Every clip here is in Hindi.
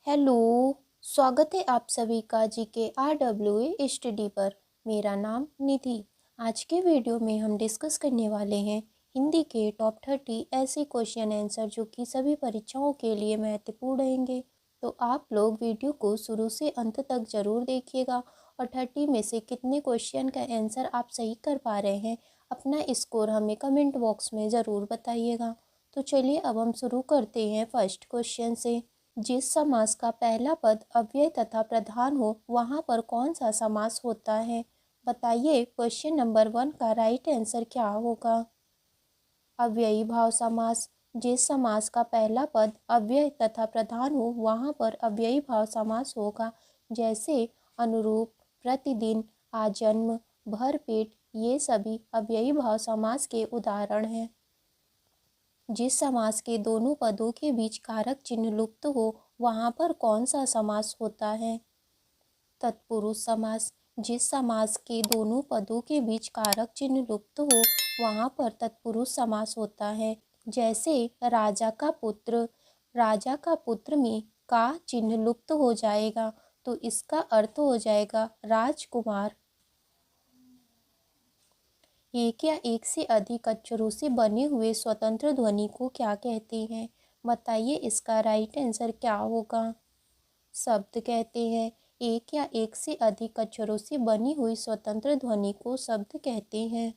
हेलो। स्वागत है आप सभी का GKRWA स्टडी पर। मेरा नाम निधि। आज के वीडियो में हम डिस्कस करने वाले हैं हिंदी के टॉप 30 ऐसे क्वेश्चन आंसर जो कि सभी परीक्षाओं के लिए महत्वपूर्ण रहेंगे। तो आप लोग वीडियो को शुरू से अंत तक ज़रूर देखिएगा और 30 में से कितने क्वेश्चन का आंसर आप सही कर पा रहे हैं, अपना स्कोर हमें कमेंट बॉक्स में ज़रूर बताइएगा। तो चलिए अब हम शुरू करते हैं फर्स्ट क्वेश्चन से। जिस समास का पहला पद अव्यय तथा प्रधान हो वहाँ पर कौन सा समास होता है? बताइए क्वेश्चन नंबर 1 का राइट आंसर क्या होगा? अव्ययी भाव समास। जिस समास का पहला पद अव्यय तथा प्रधान हो वहाँ पर अव्ययी भाव समास होगा। जैसे अनुरूप, प्रतिदिन, आजन्म, भरपेट, ये सभी अव्ययी भाव समास के उदाहरण हैं। जिस समास के दोनों पदों के बीच कारक चिन्ह लुप्त हो वहाँ पर कौन सा समास होता है? तत्पुरुष समास। जिस समास के दोनों पदों के बीच कारक चिन्ह लुप्त हो वहाँ पर तत्पुरुष समास होता है। जैसे राजा का पुत्र, राजा का पुत्र में का चिन्ह लुप्त हो जाएगा तो इसका अर्थ हो जाएगा राजकुमार। एक या एक से अधिक अक्षरों से बने हुए स्वतंत्र ध्वनि को क्या कहते हैं? बताइए इसका राइट आंसर क्या होगा? शब्द कहते हैं। एक या एक से अधिक अक्षरों से बनी हुई स्वतंत्र ध्वनि को शब्द कहते हैं।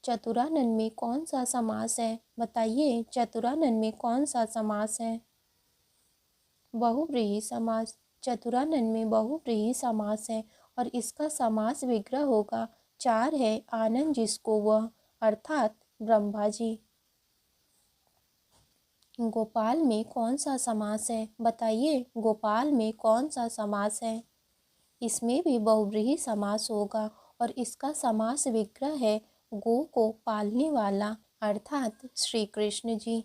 चतुरानन में कौन सा समास है? बताइए चतुरानन में कौन सा समास है? बहुव्रीहि समास। चतुरानन में बहुव्रीहि समास है और इसका समास विग्रह होगा। चार है आनंद जिसको वह, अर्थात ब्रह्मा जी। गोपाल में कौन सा समास है? बताइए गोपाल में कौन सा समास है? इसमें भी बहुव्रीहि समास होगा और इसका समास विग्रह है गो को पालने वाला, अर्थात श्री कृष्ण जी।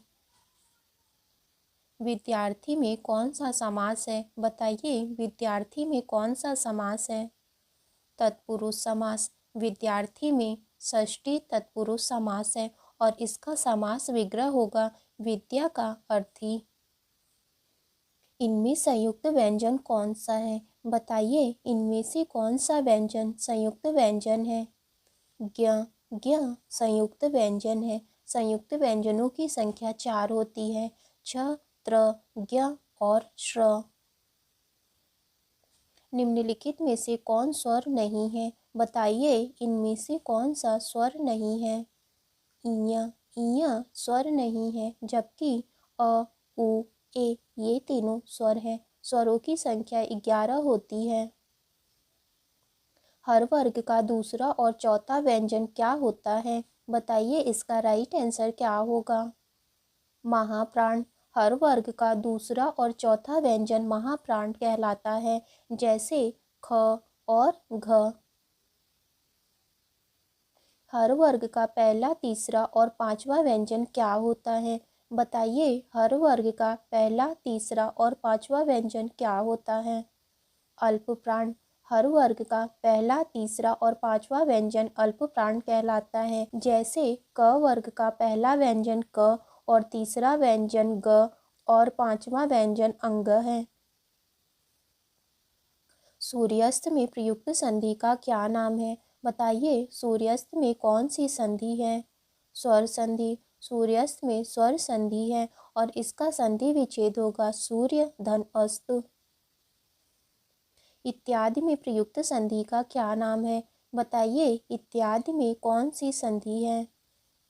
विद्यार्थी में कौन सा समास है? बताइए विद्यार्थी में कौन सा समास है? तत्पुरुष समास। विद्यार्थी में षष्ठी तत्पुरुष समास है और इसका समास विग्रह होगा विद्या का अर्थी। इनमें संयुक्त व्यंजन कौन सा है? बताइए इनमें से कौन सा व्यंजन संयुक्त व्यंजन है? ज्ञ। ज्ञ संयुक्त व्यंजन है। संयुक्त व्यंजनों की संख्या 4 होती है। छ, त्र, ज्ञ और श्र। निम्नलिखित में से कौन स्वर नहीं है? बताइए इनमें से कौन सा स्वर नहीं है? इय। इय स्वर नहीं है, जबकि अ, उ, ए ये तीनों स्वर हैं। स्वरों की संख्या 11 होती है। हर वर्ग का दूसरा और चौथा व्यंजन क्या होता है? बताइए इसका राइट आंसर क्या होगा? महाप्राण। हर वर्ग का दूसरा और चौथा व्यंजन महाप्राण कहलाता है। जैसे ख और घ। हर वर्ग का पहला, तीसरा और पांचवा व्यंजन क्या होता है? बताइए हर वर्ग का पहला, तीसरा और पांचवा व्यंजन क्या होता है? अल्प प्राण। हर वर्ग का पहला, तीसरा और पांचवा व्यंजन अल्प प्राण कहलाता है। जैसे क वर्ग का पहला व्यंजन क और तीसरा व्यंजन ग और पांचवा व्यंजन अंग है। सूर्यास्त में प्रयुक्त संधि का क्या नाम है? बताइए सूर्यास्त में कौन सी संधि है? स्वर संधि। सूर्यास्त में स्वर संधि है और इसका संधि विच्छेद होगा सूर्य धन अस्त। इत्यादि में प्रयुक्त संधि का क्या नाम है? बताइए इत्यादि में कौन सी संधि है?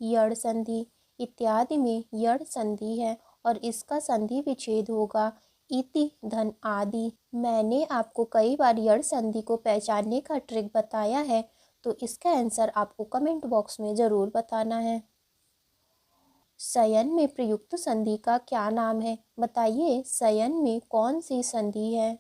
यड़ संधि। इत्यादि में यड़ संधि है और इसका संधि विच्छेद होगा इति धन आदि। मैंने आपको कई बार यड़ संधि को पहचानने का ट्रिक बताया है, तो इसका आंसर आपको कमेंट बॉक्स में ज़रूर बताना है। शयन में प्रयुक्त संधि का क्या नाम है? बताइए शयन में कौन सी संधि है?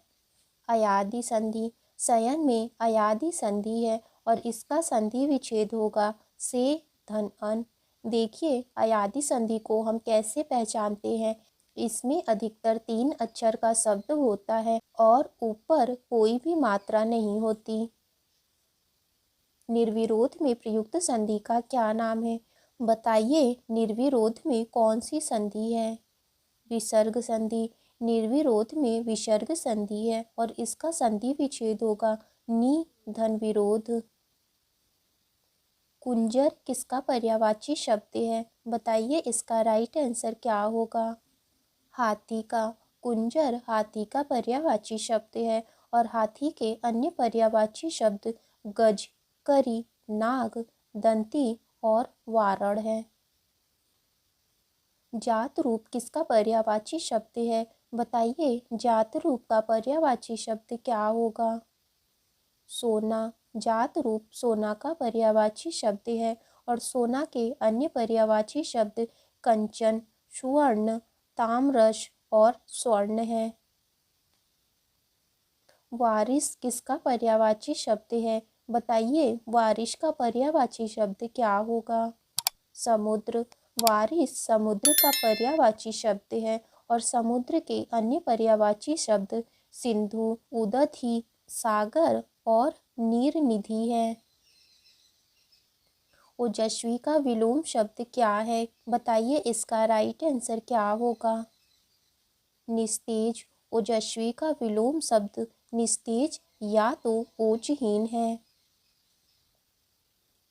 अयादि संधि। शयन में अयादि संधि है और इसका संधि विच्छेद होगा से धन अन। देखिए अयादि संधि को हम कैसे पहचानते हैं। इसमें अधिकतर 3 अक्षर का शब्द होता है और ऊपर कोई भी मात्रा नहीं होती। निर्विरोध में प्रयुक्त संधि का क्या नाम है? बताइए निर्विरोध में कौन सी संधि है? विसर्ग संधि। निर्विरोध में विसर्ग संधि है और इसका संधि विच्छेद होगा नि धन विरोध। कुंजर किसका पर्यायवाची शब्द है? बताइए इसका राइट आंसर क्या होगा? हाथी का। कुंजर हाथी का पर्यायवाची शब्द है और हाथी के अन्य पर्यायवाची शब्द गज, करी, नाग, दंती और वारण है। जात रूप किसका पर्यायवाची शब्द है? बताइए जात रूप का पर्यायवाची शब्द क्या होगा? सोना। जात रूप सोना का पर्यायवाची शब्द है और सोना के अन्य पर्यायवाची शब्द कंचन, सुवर्ण, ताम्रश और स्वर्ण है। वारिस किसका पर्यायवाची शब्द है? बताइए वारिस का पर्यायवाची शब्द क्या होगा? समुद्र। वारिस समुद्र का पर्यायवाची शब्द है और समुद्र के अन्य पर्यायवाची शब्द सिंधु, उदधि, सागर और नीरनिधि है। ओजस्वी का विलोम शब्द क्या है? बताइए इसका राइट आंसर क्या होगा? निस्तेज। ओजस्वी का विलोम शब्द निस्तेज या तो ओजहीन है।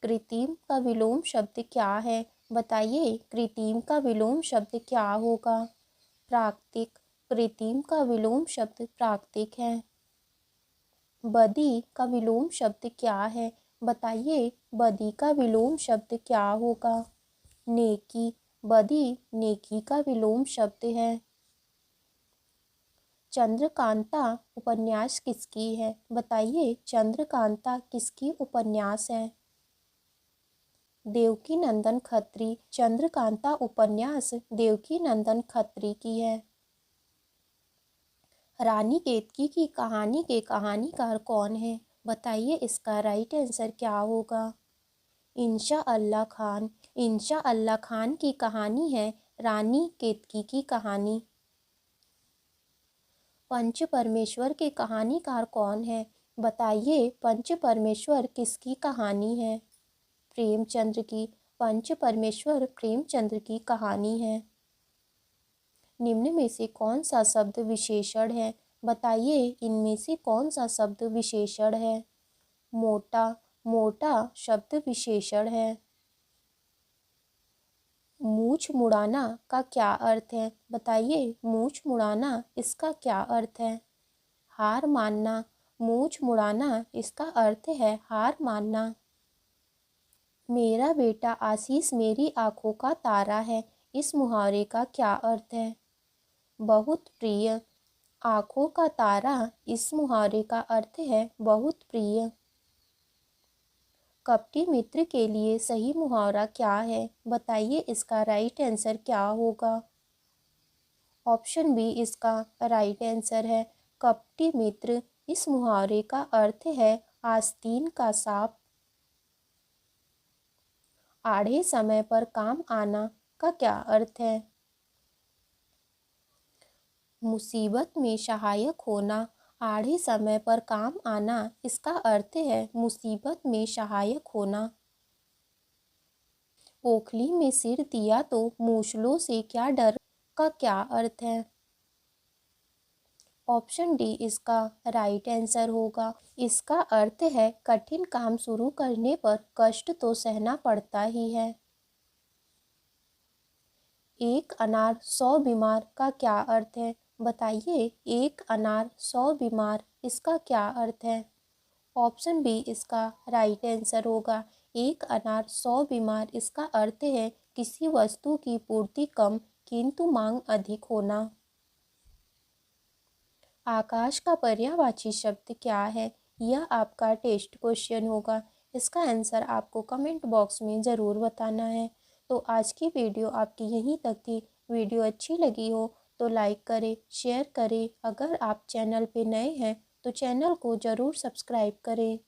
कृत्रिम का विलोम शब्द क्या है? बताइए कृत्रिम का विलोम शब्द क्या होगा? प्राकृतिक। कृत्रिम का विलोम शब्द प्राकृतिक है। बदी का विलोम शब्द क्या है? बताइए बदी का विलोम शब्द क्या होगा? नेकी। बदी नेकी का विलोम शब्द है। चंद्रकांता उपन्यास किसकी है? बताइए चंद्रकांता किसकी उपन्यास है? देवकीनंदन खत्री। चंद्रकांता उपन्यास देवकीनंदन खत्री की है। रानी केतकी की कहानी के कहानीकार कौन है? बताइए इसका राइट आंसर क्या होगा? इंशा अल्लाह खान। इंशा अल्लाह खान की कहानी है रानी केतकी की कहानी। पंच परमेश्वर के कहानीकार कौन है? बताइए पंच परमेश्वर किसकी कहानी है? प्रेमचंद्र की। पंच परमेश्वर प्रेमचंद्र की कहानी है। निम्न में से कौन सा शब्द विशेषण है? बताइए इनमें से कौन सा शब्द विशेषण है? मोटा। मोटा शब्द विशेषण है। मूछ मुड़ाना का क्या अर्थ है? बताइए मूछ मुड़ाना इसका क्या अर्थ है? हार मानना। मूछ मुड़ाना इसका अर्थ है हार मानना। मेरा बेटा आशीष मेरी आंखों का तारा है, इस मुहावरे का क्या अर्थ है? बहुत प्रिय। आंखों का तारा इस मुहावरे का अर्थ है बहुत प्रिय। कपटी मित्र के लिए सही मुहावरा क्या है? बताइए इसका राइट आंसर क्या होगा? ऑप्शन बी इसका राइट आंसर है। कपटी मित्र इस मुहावरे का अर्थ है आस्तीन का सांप। आड़े समय पर काम आना का क्या अर्थ है? मुसीबत में सहायक होना। आड़े समय पर काम आना इसका अर्थ है मुसीबत में सहायक होना। ओखली में सिर दिया तो मूसलों से क्या डर का क्या अर्थ है? ऑप्शन डी इसका राइट आंसर होगा। इसका अर्थ है कठिन काम शुरू करने पर कष्ट तो सहना पड़ता ही है। एक अनार 100 बीमार का क्या अर्थ है? बताइए एक अनार 100 बीमार इसका क्या अर्थ है? ऑप्शन बी इसका राइट आंसर होगा। एक अनार 100 बीमार इसका अर्थ है किसी वस्तु की पूर्ति कम किंतु मांग अधिक होना। आकाश का पर्यायवाची शब्द क्या है? यह आपका टेस्ट क्वेश्चन होगा। इसका आंसर आपको कमेंट बॉक्स में ज़रूर बताना है। तो आज की वीडियो आपकी यहीं तक थी। वीडियो अच्छी लगी हो तो लाइक करें, शेयर करें। अगर आप चैनल पे नए हैं तो चैनल को ज़रूर सब्सक्राइब करें।